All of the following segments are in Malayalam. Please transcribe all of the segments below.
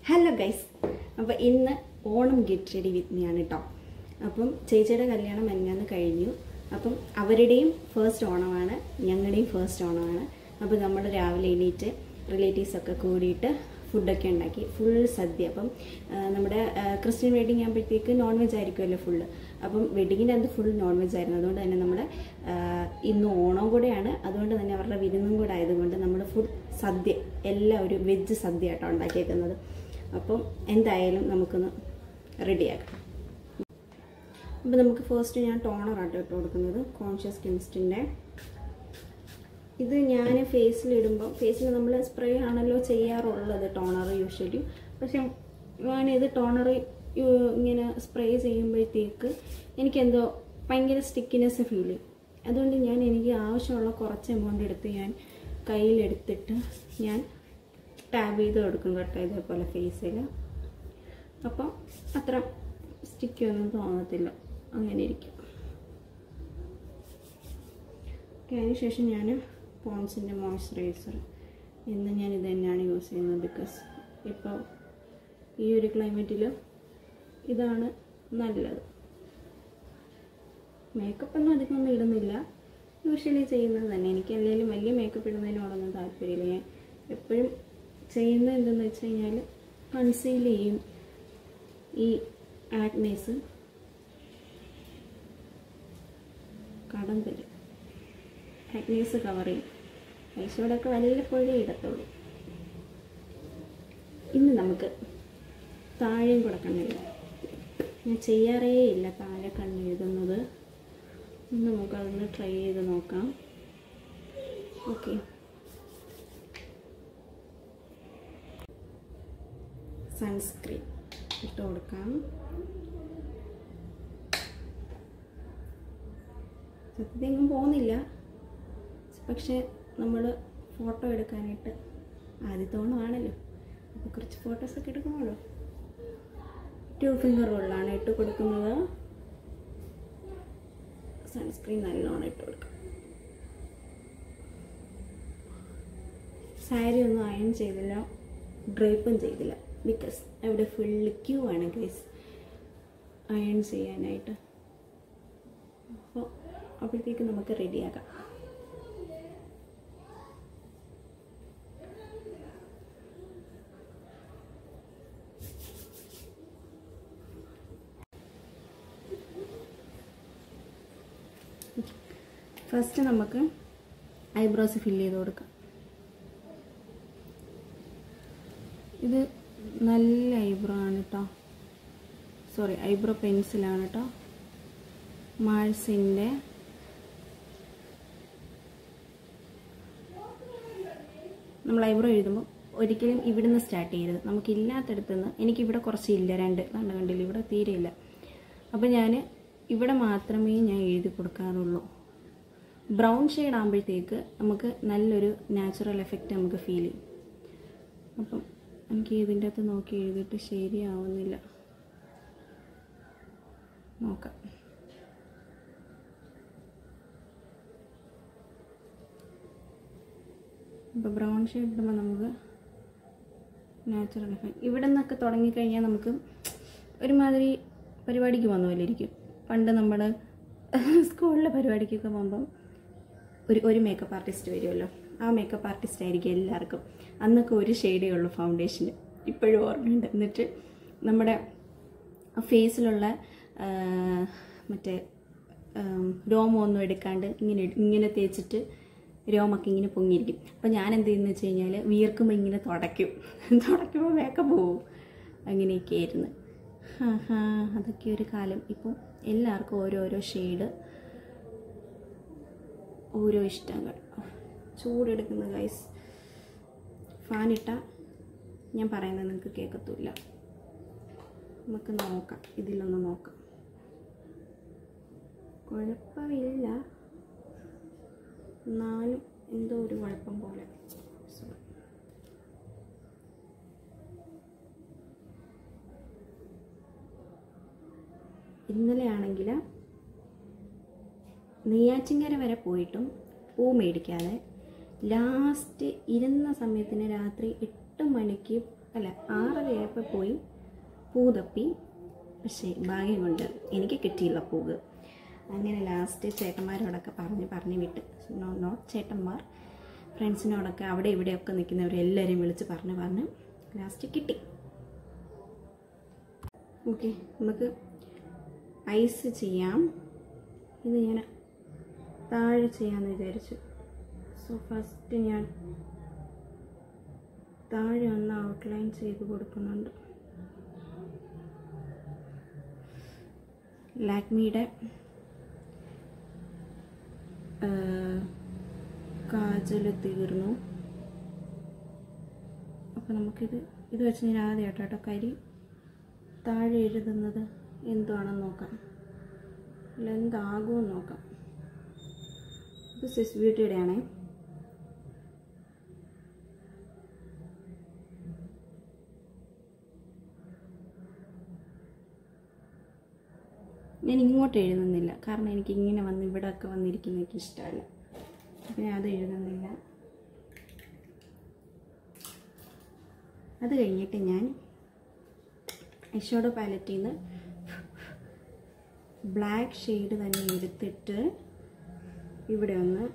ഹലോ ഗൈസ്, അപ്പോൾ ഇന്ന് Onam get ready with me ആണ് കേട്ടോ. അപ്പം ചേച്ചിയുടെ കല്യാണം മെനഞ്ഞാന്ന് കഴിഞ്ഞു. അപ്പം അവരുടെയും ഫസ്റ്റ് ഓണമാണ്, ഞങ്ങളുടെയും ഫസ്റ്റ് ഓണമാണ്. അപ്പോൾ നമ്മൾ രാവിലെ എണീറ്റ് റിലേറ്റീവ്സൊക്കെ കൂടിയിട്ട് ഫുഡൊക്കെ ഉണ്ടാക്കി, ഫുൾ സദ്യ. അപ്പം നമ്മുടെ ക്രിസ്ത്യൻ വെഡിങ് ആകുമ്പോഴത്തേക്ക് നോൺ വെജ് ആയിരിക്കുമല്ലോ ഫുള്ള്. അപ്പം വെഡിങ്ങിൻ്റെ അന്ന് ഫുൾ നോൺ വെജ് ആയിരുന്നു. അതുകൊണ്ട് തന്നെ നമ്മുടെ ഇന്ന് ഓണം കൂടെയാണ്, അതുകൊണ്ട് തന്നെ അവരുടെ വിരുന്നും കൂടെ ആയതുകൊണ്ട് നമ്മൾ ഫുൾ സദ്യ എല്ലാം ഒരു വെജ് സദ്യ ആയിട്ടോ ഉണ്ടാക്കിയേക്കുന്നത്. അപ്പം എന്തായാലും നമുക്കൊന്ന് റെഡിയാക്കാം. അപ്പോൾ നമുക്ക് ഫസ്റ്റ് ഞാൻ ടോണറാട്ടോ ഇട്ട് കൊടുക്കുന്നത്, കോൺഷ്യസ് കെമിസ്റ്റിൻ്റെ. ഇത് ഞാൻ ഫേസിലിടുമ്പോൾ, ഫേസിൽ നമ്മൾ സ്പ്രേ ആണല്ലോ ചെയ്യാറുള്ളത് ടോണർ യൂഷ്വലി. പക്ഷെ ഞാനിത് ടോണർ ഇങ്ങനെ സ്പ്രേ ചെയ്യുമ്പോഴത്തേക്ക് എനിക്കെന്തോ ഭയങ്കര സ്റ്റിക്കിനെസ് ഫീൽ ചെയ്യും. അതുകൊണ്ട് എനിക്ക് ആവശ്യമുള്ള കുറച്ച് എമൗണ്ട് എടുത്ത് ഞാൻ കയ്യിലെടുത്തിട്ട് ഞാൻ ടാബ് ചെയ്ത് കൊടുക്കും കേട്ടോ, ഇതേപോലെ ഫേസിൽ. അപ്പം അത്ര സ്റ്റിക്കൊന്നും തോന്നത്തില്ല, അങ്ങനെ ഇരിക്കും. അതിനുശേഷം ഞാൻ പോൺസിൻ്റെ മോയ്സ്ചറൈസർ ഇന്ന് ഞാനിത് തന്നെയാണ് യൂസ് ചെയ്യുന്നത്. ബിക്കോസ് ഇപ്പോൾ ഈ ഒരു ക്ലൈമറ്റിൽ ഇതാണ് നല്ലത്. മേക്കപ്പൊന്നും അധികമൊന്നും ഇടുന്നില്ല, യൂഷ്വലി ചെയ്യുന്നത് തന്നെ. എനിക്ക് എന്തെങ്കിലും വലിയ മേക്കപ്പ് ഇടുന്നതിനോടൊന്നും താല്പര്യമില്ല. ഞാൻ എപ്പോഴും ചെയ്യുന്നത് എന്തെന്ന് വെച്ച് കഴിഞ്ഞാൽ കൺസീൽ ചെയ്യും ഈ ആക്നേസ്, കടം തരും, ആക്നേസ് കവർ ചെയ്യും. ഐഷോടൊക്കെ വല്ലപ്പോഴേ ഇടത്തുള്ളൂ. ഇന്ന് നമുക്ക് താഴെയും കൂടെ കണ്ണെഴുതാം. ഞാൻ ചെയ്യാറേ ഇല്ല താഴെ കണ്ണെഴുതുന്നത്. ഇന്ന് നമുക്കതൊന്ന് ട്രൈ ചെയ്ത് നോക്കാം. ഓക്കെ, സൺസ്ക്രീൻ ഇട്ട് കൊടുക്കാം. സത്യത്തെങ്ങും പോകുന്നില്ല, പക്ഷെ നമ്മൾ ഫോട്ടോ എടുക്കാനായിട്ട് ആദ്യത്തെ ഓണമാണല്ലോ, അപ്പോൾ കുറച്ച് ഫോട്ടോസൊക്കെ എടുക്കണമല്ലോ. 2 ഫിംഗർ റോളിലാണ് ഇട്ട് കൊടുക്കുന്നത്. സൺസ്ക്രീൻ നല്ലോണം ഇട്ട് കൊടുക്കാം. സാരി ഒന്നും അയൺ ചെയ്തില്ല, ഡ്രേപ്പും ചെയ്തില്ല. ബിക്കോസ് അവിടെ ഫുള്ള് ക്യൂ ആണ് ഗൈസ് അയൺ ചെയ്യാനായിട്ട്. അപ്പോൾ അപ്പോഴത്തേക്ക് നമുക്ക് റെഡിയാക്കാം. ഫസ്റ്റ് നമുക്ക് ഐബ്രോസ് ഫില്ല് ചെയ്ത് കൊടുക്കാം. ഇത് നല്ല ഐബ്രോ ആണ് കേട്ടോ, സോറി ഐബ്രോ പെൻസിലാണ് കേട്ടോ, മാഴ്സിൻ്റെ. നമ്മൾ ഐബ്രോ എഴുതുമ്പോൾ ഒരിക്കലും ഇവിടുന്ന് സ്റ്റാർട്ട് ചെയ്യരുത്. നമുക്കില്ലാത്തടത്തുനിന്ന്, എനിക്കിവിടെ കുറച്ചില്ല, 2 കണ്ടില്ല, ഇവിടെ തീരെ ഇല്ല. അപ്പോൾ ഞാൻ ഇവിടെ മാത്രമേ ഞാൻ എഴുതി കൊടുക്കാറുള്ളൂ. ബ്രൗൺ ഷെയ്ഡ് ആകുമ്പോഴത്തേക്ക് നമുക്ക് നല്ലൊരു നാച്ചുറൽ എഫക്റ്റ് നമുക്ക് ഫീൽ ചെയ്യും. അപ്പം എനിക്ക് ഇതിൻ്റെ അകത്ത് നോക്കി എഴുതിയിട്ട് ശരിയാവുന്നില്ല, നോക്കാം. ഇപ്പോൾ ബ്രൗൺ ഷെയ്ഡ് ഇടുമ്പോൾ നമുക്ക് നാച്ചുറൽ എഫക്റ്റ് ഇവിടെ നിന്നൊക്കെ തുടങ്ങിക്കഴിഞ്ഞാൽ നമുക്ക് ഒരുമാതിരി പരിപാടിക്ക് വന്ന പോലെ ഇരിക്കും. പണ്ട് നമ്മൾ സ്കൂളിലെ പരിപാടിക്കൊക്കെ പോകുമ്പം ഒരു മേക്കപ്പ് ആർട്ടിസ്റ്റ് വരുമല്ലോ, ആ മേക്കപ്പ് ആർട്ടിസ്റ്റ് ആയിരിക്കും എല്ലാവർക്കും. അന്നൊക്കെ ഒരു ഷെയ്ഡേ ഉള്ളൂ ഫൗണ്ടേഷന്, ഇപ്പോഴും ഓർമ്മയുണ്ട്. എന്നിട്ട് നമ്മുടെ ഫേസിലുള്ള മറ്റേ രോമമൊന്നും എടുക്കാണ്ട് ഇങ്ങനെ തേച്ചിട്ട് രോമൊക്കെ ഇങ്ങനെ പൊങ്ങിയിരിക്കും. അപ്പോൾ ഞാൻ എന്ത് ചെയ്യുന്നത് വെച്ച് കഴിഞ്ഞാൽ വിയർക്കുമ്പോൾ ഇങ്ങനെ തുടയ്ക്കുമ്പോൾ മേക്കപ്പ് പോവും. അങ്ങനെയൊക്കെ ആയിരുന്നു. അതൊക്കെ ഒരു കാലം. ഇപ്പോൾ എല്ലാവർക്കും ഓരോരോ ഷെയ്ഡ്, ഓരോ ഇഷ്ടങ്ങൾ. ചൂടെടുക്കുന്ന ഗൈസ്, ഫാനിട്ടാൽ ഞാൻ പറയുന്നത് നിങ്ങൾക്ക് കേൾക്കത്തില്ല. നമുക്ക് നോക്കാം, ഇതിലൊന്ന് നോക്കാം. കുഴപ്പമില്ല, എന്നാലും എന്തോ ഒരു കുഴപ്പം പോലെ. ഇന്നലെ ആണെങ്കിൽ നെയ്യാറ്റിൻകര വരെ പോയിട്ടും പൂ മേടിക്കാതെ ലാസ്റ്റ് ഇരുന്ന സമയത്തിന് രാത്രി 8 മണിക്ക് അല്ല 6:30 പോയി പൂ തപ്പി. പക്ഷേ ഭാഗ്യം കൊണ്ട് എനിക്ക് കിട്ടിയില്ല പൂവ്. അങ്ങനെ ലാസ്റ്റ് ചേട്ടന്മാരോടൊക്കെ പറഞ്ഞ് വിട്ട്, നോട്ട് ചേട്ടന്മാർ, ഫ്രണ്ട്സിനോടൊക്കെ അവിടെ ഇവിടെയൊക്കെ നിൽക്കുന്നവരെല്ലാവരെയും വിളിച്ച് പറഞ്ഞ് ലാസ്റ്റ് കിട്ടി. ഓക്കെ, നമുക്ക് ഐസ് ചെയ്യാം. ഇത് ഞാൻ താഴെ ചെയ്യാമെന്ന് വിചാരിച്ചു. സോ ഫസ്റ്റ് ഞാൻ താഴെ ഒന്ന് ഔട്ട്ലൈൻ ചെയ്ത് കൊടുക്കുന്നുണ്ട്. ലാക്മിയുടെ കാജൽ തീർന്നു. അപ്പോൾ നമുക്കിത് വെച്ച് ഞാൻ ആദ്യമായിട്ടോ കരി താഴെ എഴുതുന്നത് എന്താണെന്ന് നോക്കാം, അല്ല എന്താകുമെന്ന് നോക്കാം. ഇത് സ്വിസ് ബ്യൂട്ടിയുടെ ആണേ. ഞാൻ ഇങ്ങോട്ട് എഴുതുന്നില്ല, കാരണം എനിക്ക് ഇങ്ങനെ വന്ന് ഇവിടെയൊക്കെ വന്നിരിക്കുന്ന എനിക്ക് ഇഷ്ടമല്ല. അപ്പം ഞാൻ അത് എഴുതുന്നില്ല. അത് കഴിഞ്ഞിട്ട് ഞാൻ ഐഷാഡോ പാലറ്റിൽ നിന്ന് ബ്ലാക്ക് ഷെയ്ഡ് തന്നെ എടുത്തിട്ട് ഇവിടെ ഒന്ന്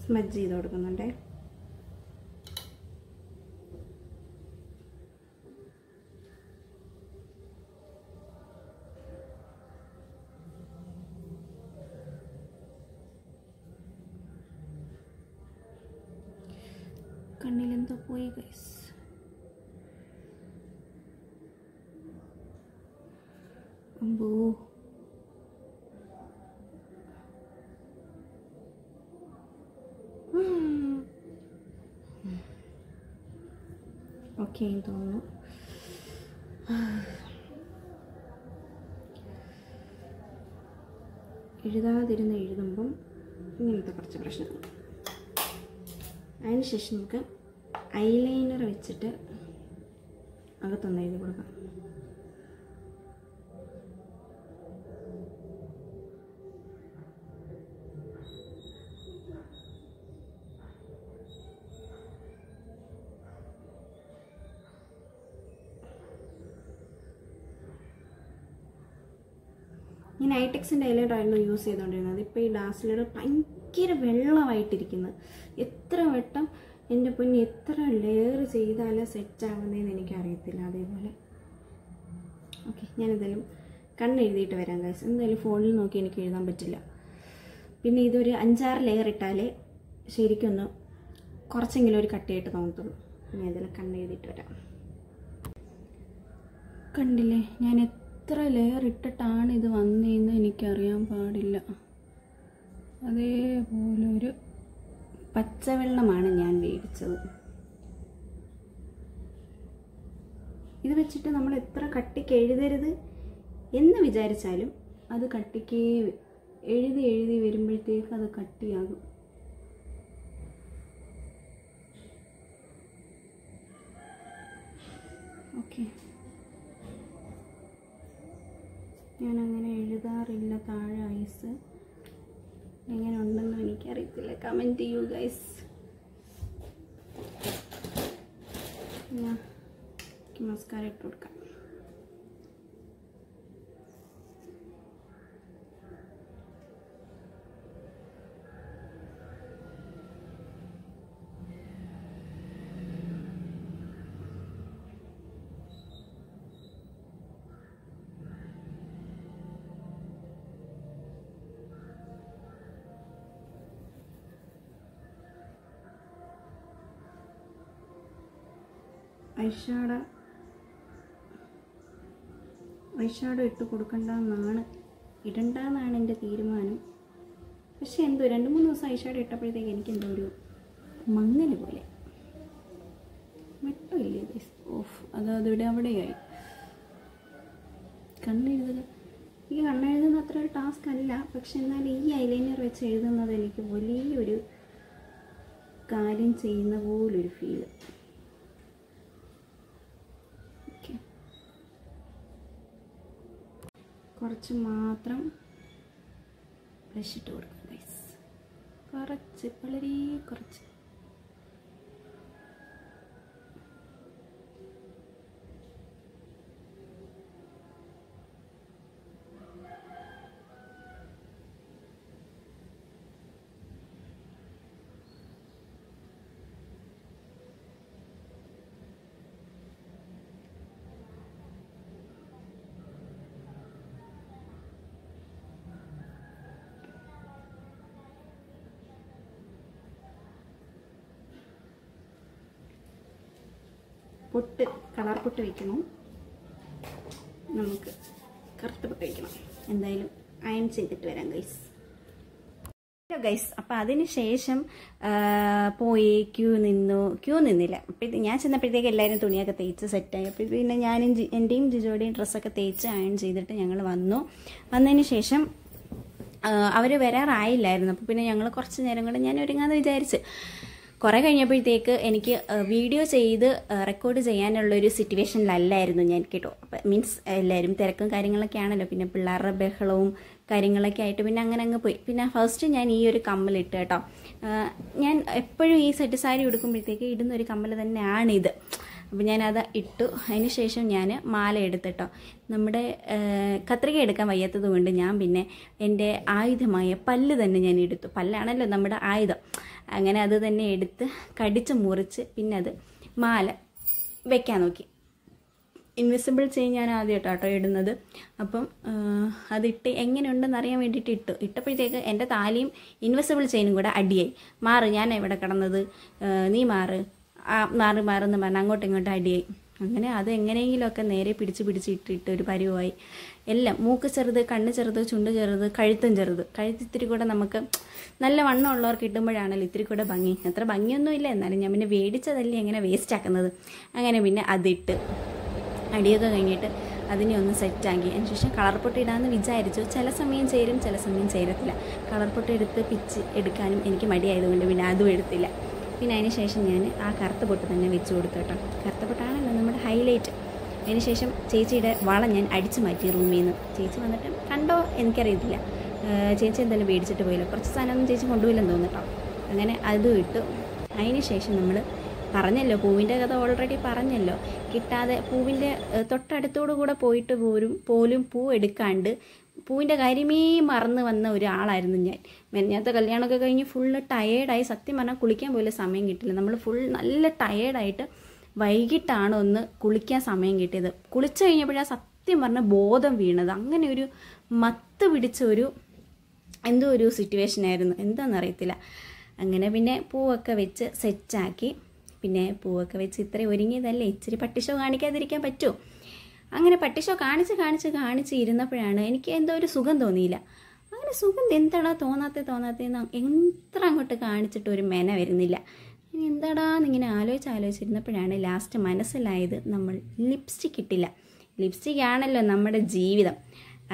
സ്മജ് ചെയ്ത് കൊടുക്കുന്നുണ്ടേ. കണ്ണിലെന്തോ പോയി ഗൈസ്. അമ്പോ, ഓക്കെ തോന്നുന്നു. എഴുതുമ്പം ഇങ്ങനത്തെ കുറച്ച് പ്രശ്നങ്ങൾ. അതിനുശേഷം നമുക്ക് ഐലൈനർ വെച്ചിട്ട് അകത്തൊന്ന് എഴുതി കൊടുക്കാം. ഞാൻ ഐടെക്സിൻ്റെ ഐലൈനർ ആയിരുന്നു യൂസ് ചെയ്തുകൊണ്ടിരുന്നത്. ഇപ്പോൾ ഈ ഡാസ്ലർ ഭയങ്കര വെള്ളമായിട്ടിരിക്കുന്നത്. എത്ര വട്ടം എൻ്റെ പൊന്നി എത്ര ലെയർ ചെയ്താലും സെറ്റ് ആവുന്നതെന്ന് എനിക്കറിയത്തില്ല. അതേപോലെ ഓക്കെ, ഞാനെന്തായാലും കണ്ണെഴുതിയിട്ട് വരാം ഗൈസ്. എന്തായാലും ഫോണിൽ നോക്കി എനിക്ക് എഴുതാൻ പറ്റില്ല. പിന്നെ ഇതൊരു 5-6 ലെയർ ഇട്ടാലേ ശരിക്കൊന്ന് കുറച്ചെങ്കിലും ഒരു കട്ടിയായിട്ട് തോന്നത്തുള്ളൂ. ഞാൻ എന്തായാലും കണ്ണെഴുതിയിട്ട് വരാം. കണ്ടില്ലേ, ഞാൻ എത്ര ലെയർ ഇട്ടിട്ടാണ് ഇത് വന്നതെന്ന് എനിക്കറിയാൻ പാടില്ല. അതേപോലെ ഒരു പച്ചവെള്ളമാണ് ഞാൻ മേടിച്ചത്. ഇത് വെച്ചിട്ട് നമ്മൾ എത്ര കട്ടിക്ക് എഴുതരുത് എന്ന് വിചാരിച്ചാലും അത് കട്ടിക്ക് എഴുതി വരുമ്പോഴത്തേക്ക് അത് കട്ടിയാകും. ഓക്കെ, ഞാനങ്ങനെ എഴുതാറില്ല താഴെ ഐസ്. എങ്ങനെ ഉണ്ടെന്നും എനിക്കറിയത്തില്ല. കമൻറ്റ് ചെയ്യൂ ഗൈസ്. മസ്കാര ഇട്ട് കൊടുക്കാം. ഐഷാഡോ ഇട്ട് കൊടുക്കണ്ടെന്നാണ്, ഇടണ്ടെന്നാണ് എൻ്റെ തീരുമാനം. പക്ഷെ എന്തോ 2-3 ദിവസം ഐഷാഡോ ഇട്ടപ്പോഴത്തേക്ക് എനിക്കെന്തോ ഒരു മങ്ങല് പോലെ. വെട്ടമില്ലേ ഗൈസ്? ഓഫ്, അതിവിടെ അവിടെയായി. കണ്ണെഴുതുക, എനിക്ക് കണ്ണെഴുതുന്ന അത്ര ഒരു ടാസ്ക് അല്ല. പക്ഷെ എന്നാൽ ഈ ഐലൈനർ വെച്ച് എഴുതുന്നത് എനിക്ക് വലിയൊരു കാര്യം ചെയ്യുന്ന പോലൊരു ഫീല്. കുറച്ച് മാത്രം ബ്രഷ് ഇട്ട് കൊടുക്കാം ഗൈസ്. കുറച്ച്, വളരെ കുറച്ച്. പൊട്ട്, കളർ പൊട്ട് വയ്ക്കണം. നമുക്ക് കറുത്ത പൊട്ട് വയ്ക്കണം. എന്തായാലും അയൺ ചെയ്തിട്ട് വരാം ഗൈസ്. ഹലോ ഗൈസ്, അപ്പം അതിന് ശേഷം പോയി ക്യൂ നിന്നില്ല. അപ്പോഴത്തേക്ക് ഞാൻ ചെന്നപ്പോഴത്തേക്ക് എല്ലാവരും തുണിയൊക്കെ തേച്ച് സെറ്റായി. അപ്പോൾ പിന്നെ ഞാനും എൻ്റെയും ജിജോയുടെയും ഡ്രസ്സൊക്കെ തേച്ച് അയൺ ചെയ്തിട്ട് ഞങ്ങൾ വന്നതിന് ശേഷം അവർ വരാറായില്ലായിരുന്നു. അപ്പോൾ പിന്നെ ഞങ്ങൾ കുറച്ച് നേരം കൂടെ ഞാൻ ഒരുങ്ങാമെന്ന് വിചാരിച്ച്. കുറേ കഴിഞ്ഞപ്പോഴത്തേക്ക് എനിക്ക് വീഡിയോ ചെയ്ത് റെക്കോർഡ് ചെയ്യാനുള്ളൊരു സിറ്റുവേഷനിലല്ലായിരുന്നു ഞാൻ കേട്ടോ. അപ്പം മീൻസ് എല്ലാവരും തിരക്കും കാര്യങ്ങളൊക്കെ ആണല്ലോ, പിന്നെ പിള്ളേരുടെ ബഹളവും കാര്യങ്ങളൊക്കെ ആയിട്ട് പിന്നെ അങ്ങനെ അങ്ങ് പോയി. പിന്നെ ഫസ്റ്റ് ഞാൻ ഈ ഒരു കമ്മലിട്ട് കേട്ടോ. ഞാൻ എപ്പോഴും ഈ സെറ്റ് സാരി ഉടുക്കുമ്പോഴത്തേക്ക് ഇടുന്നൊരു കമ്മൽ തന്നെയാണിത്. അപ്പോൾ ഞാനത് ഇട്ടു. അതിന് ശേഷം ഞാൻ മാല എടുത്തിട്ടോ. നമ്മുടെ കത്രിക എടുക്കാൻ വയ്യാത്തത് കൊണ്ട് ഞാൻ പിന്നെ എൻ്റെ ആയുധമായ പല്ല് തന്നെ ഞാൻ എടുത്തു. പല്ലാണല്ലോ നമ്മുടെ ആയുധം. അങ്ങനെ അത് തന്നെ എടുത്ത് കടിച്ച് മുറിച്ച് പിന്നെ അത് മാല വെക്കാൻ നോക്കി. ഇൻവിസിബിൾ ചെയിൻ ഞാൻ ആദ്യമായിട്ടോ ഇടുന്നത്. അപ്പം അതിട്ട് എങ്ങനെയുണ്ടെന്ന് അറിയാൻ വേണ്ടിയിട്ട് ഇട്ടപ്പോഴത്തേക്ക് എൻ്റെ താലിയും ഇൻവിസിബിൾ ചെയിനും കൂടെ അടിയായി. മാറ്, ഞാൻ എവിടെ കിടന്നത്, നീ മാറെന്ന് പറഞ്ഞ് അങ്ങോട്ടും ഇങ്ങോട്ടും അടിയായി. അങ്ങനെ അത് എങ്ങനെയെങ്കിലുമൊക്കെ നേരെ പിടിച്ചിട്ട് ഒരു പരിവായി. എല്ലാം മൂക്ക് ചെറുത്, കണ്ണ് ചെറുത്, ചുണ്ട് ചെറുത്, കഴുത്തും ചെറുത്. കഴുത്തിത്തിരി കൂടെ നമുക്ക് നല്ല വണ്ണമുള്ളവർക്ക് ഇടുമ്പോഴാണല്ലോ ഇത്തിരി കൂടെ ഭംഗി. അത്ര ഭംഗിയൊന്നുമില്ല, എന്നാലും ഞാൻ പിന്നെ മേടിച്ചതല്ലേ എങ്ങനെ വേസ്റ്റ് ആക്കുന്നത്. അങ്ങനെ പിന്നെ അതിട്ട് അടിയൊക്കെ കഴിഞ്ഞിട്ട് അതിനെ ഒന്ന് സെറ്റാക്കി. അതിന് ശേഷം കളർ പൊട്ട് ഇടാമെന്ന് വിചാരിച്ചു. ചില സമയം ചേരും, ചില സമയം ചേരത്തില്ല. കളർ പൊട്ട് എടുത്ത് പിച്ച് എടുക്കാനും എനിക്ക് മടിയായതുകൊണ്ട് പിന്നെ അതും എടുത്തില്ല. പിന്നെ അതിന് ശേഷം ഞാൻ ആ കറുത്ത പൊട്ട് തന്നെ വെച്ച് കൊടുത്തു കേട്ടോ. കറുത്ത പൊട്ടാണല്ലോ നമ്മുടെ ഹൈലൈറ്റ്. അതിന് ശേഷം ചേച്ചിയുടെ വള ഞാൻ അടിച്ചു മാറ്റി റൂമിൽ നിന്ന്. ചേച്ചി വന്നിട്ട് കണ്ടോ എനിക്കറിയത്തില്ല. ചേച്ചി എന്തായാലും മേടിച്ചിട്ട് പോയില്ല. കുറച്ച് സാധനമൊന്നും ചേച്ചി കൊണ്ടുപോയില്ലെന്ന് തോന്നിട്ടോ. അങ്ങനെ അതും ഇട്ടു. അതിന് ശേഷം നമ്മൾ പറഞ്ഞല്ലോ, പൂവിൻ്റെ കഥ ഓൾറെഡി പറഞ്ഞല്ലോ. കിട്ടാതെ പൂവിൻ്റെ തൊട്ടടുത്തോടു കൂടെ പോയിട്ട് പോലും പൂ എടുക്കാണ്ട് പൂവിൻ്റെ കാര്യമേ മറന്ന് വന്ന ഒരാളായിരുന്നു ഞാൻ. മെനഞ്ഞാത്ത കല്യാണമൊക്കെ കഴിഞ്ഞ് ഫുള്ള് ടയേർഡായി. സത്യം പറഞ്ഞാൽ കുളിക്കാൻ പോലും സമയം കിട്ടില്ല. നമ്മൾ ഫുൾ നല്ല ടയേർഡായിട്ട് വൈകിട്ടാണ് ഒന്ന് കുളിക്കാൻ സമയം കിട്ടിയത്. കുളിച്ച് കഴിഞ്ഞപ്പോഴാണ് സത്യം പറഞ്ഞാൽ ബോധം വീണത്. അങ്ങനെ ഒരു മത്ത് പിടിച്ച എന്തോ ഒരു സിറ്റുവേഷനായിരുന്നു, എന്താണെന്നറിയത്തില്ല. അങ്ങനെ പിന്നെ പൂവൊക്കെ വെച്ച് സെറ്റാക്കി. പിന്നെ പൂവൊക്കെ വെച്ച് ഇത്രയും ഒരുങ്ങിയതല്ലേ, ഇച്ചിരി പട്ടിഷോ കാണിക്കാതിരിക്കാൻ പറ്റുമോ? അങ്ങനെ പട്ടിഷോ കാണിച്ച് ഇരുന്നപ്പോഴാണ് എനിക്ക് എന്തോ ഒരു സുഖം തോന്നിയില്ല. അങ്ങനെ സുഖം എന്താടാ തോന്നാത്തേന്ന് എത്ര അങ്ങോട്ട് കാണിച്ചിട്ട് ഒരു മെന വരുന്നില്ല. ഇനി എന്താടാന്നിങ്ങനെ ആലോചിച്ചിരുന്നപ്പോഴാണ് ലാസ്റ്റ് മനസ്സിലായത് നമ്മൾ ലിപ്സ്റ്റിക് ഇട്ടില്ല. ലിപ്സ്റ്റിക് ആണല്ലോ നമ്മുടെ ജീവിതം.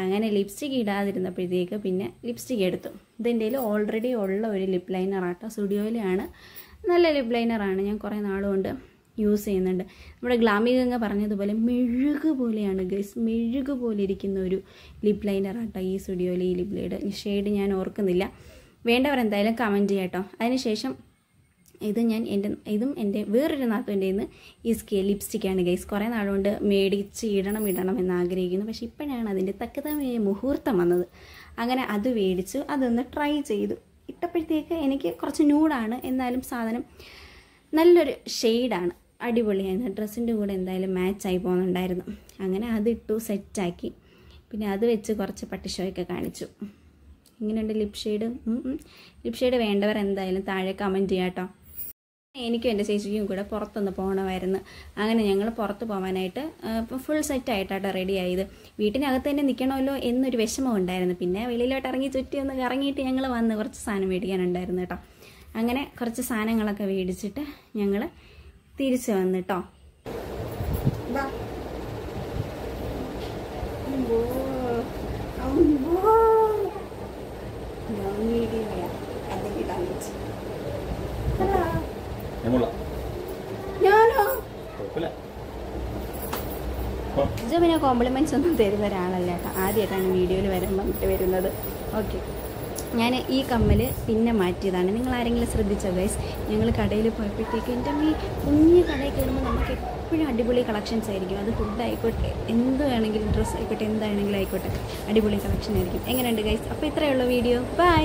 അങ്ങനെ ലിപ്സ്റ്റിക് ഇടാതിരുന്നപ്പോഴത്തേക്ക് പിന്നെ ലിപ്സ്റ്റിക് എടുത്തു. ഇതെൻ്റെ ഓൾറെഡി ഉള്ള ഒരു ലിപ് ലൈനറാട്ടോ. സ്റ്റുഡിയോയിലാണ്, നല്ല ലിപ് ലൈനറാണ്. ഞാൻ കുറേ നാളുകൊണ്ട് യൂസ് ചെയ്യുന്നുണ്ട്. നമ്മുടെ ഗ്ലാമിക പറഞ്ഞതുപോലെ മെഴുക് പോലെയാണ് ഗൈസ്, മെഴുക് പോലെ ഇരിക്കുന്ന ഒരു ലിപ് ലൈനറാട്ടോ ഈ സ്റ്റുഡിയോയിൽ. ഈ ലിപ് ഷെയ്ഡ് ഞാൻ ഓർക്കുന്നില്ല. വേണ്ടവർ എന്തായാലും കമൻറ്റ് ചെയ്യാട്ടോ. അതിനുശേഷം ഇതും എൻ്റെ വേറൊരു നാത്തൂൻ്റെ നിന്ന് ഈ ലിപ്സ്റ്റിക്കാണ് ഗൈസ്. കുറേ നാളുകൊണ്ട് മേടിച്ച് ഇടണം എന്ന് ആഗ്രഹിക്കുന്നു. പക്ഷെ ഇപ്പോഴാണ് അതിൻ്റെ തക്കതായ മുഹൂർത്തം വന്നത്. അങ്ങനെ അത് മേടിച്ചു, അതൊന്ന് ട്രൈ ചെയ്തു. ഇട്ടപ്പോഴത്തേക്ക് എനിക്ക് കുറച്ച് ന്യൂഡാണ്, എന്നാലും സാധനം നല്ലൊരു ഷെയ്ഡാണ്, അടിപൊളിയായിരുന്നു. ഡ്രസ്സിൻ്റെ കൂടെ എന്തായാലും മാച്ചായി പോകുന്നുണ്ടായിരുന്നു. അങ്ങനെ അതിട്ടു, സെറ്റാക്കി. പിന്നെ അത് വെച്ച് കുറച്ച് പട്ടിഷോയൊക്കെ കാണിച്ചു. ഇങ്ങനെയുണ്ട് ലിപ് ഷെയ്ഡ് വേണ്ടവർ എന്തായാലും താഴെ കമൻറ്റ് ചെയ്യാം കേട്ടോ. എനിക്കും എൻ്റെ ചേച്ചിക്കും കൂടെ പുറത്തൊന്ന് പോകണമായിരുന്നു. അങ്ങനെ ഞങ്ങൾ പുറത്ത് പോകാനായിട്ട് ഫുൾ സെറ്റായിട്ടാട്ടോ റെഡി ആയത്. വീട്ടിനകത്ത് തന്നെ നിൽക്കണമല്ലോ എന്നൊരു വിഷമം ഉണ്ടായിരുന്നു. പിന്നെ വെളിയിലോട്ട് ഇറങ്ങി ചുറ്റി ഒന്ന് കറങ്ങിയിട്ട് ഞങ്ങൾ വന്ന് കുറച്ച് സാധനം മേടിക്കാനുണ്ടായിരുന്നു കേട്ടോ. അങ്ങനെ കുറച്ച് സാധനങ്ങളൊക്കെ മേടിച്ചിട്ട് ഞങ്ങൾ തിരിച്ച് വന്നു കേട്ടോ. പിന്നെ കോംപ്ലിമെന്റ്സ് ഒന്നും തരുന്ന ഒരാളല്ല കേട്ടോ. ആദ്യമായിട്ടാണ് വീഡിയോയിൽ വരുന്നത്. ഓക്കെ, ഞാൻ ഈ കമ്മൽ പിന്നെ മാറ്റിയതാണ്. നിങ്ങൾ ആരെങ്കിലും ശ്രദ്ധിച്ചോ ഗൈസ്? ഞങ്ങൾ കടയിൽ പോയപ്പോഴത്തേക്ക് എൻ്റെ ഈ കുഞ്ഞ് കടയിൽ കയറുമ്പോൾ നമുക്ക് എപ്പോഴും അടിപൊളി കളക്ഷൻസ് ആയിരിക്കും. അത് ഫുഡ് ആയിക്കോട്ടെ, എന്ത് വേണമെങ്കിലും, ഡ്രസ്സ് ആയിക്കോട്ടെ, എന്താണെങ്കിലും ആയിക്കോട്ടെ, അടിപൊളി കളക്ഷൻ ആയിരിക്കും. എങ്ങനെയുണ്ട് ഗൈസ്? അപ്പോൾ ഇത്രയേ ഉള്ളൂ വീഡിയോ. ബൈ.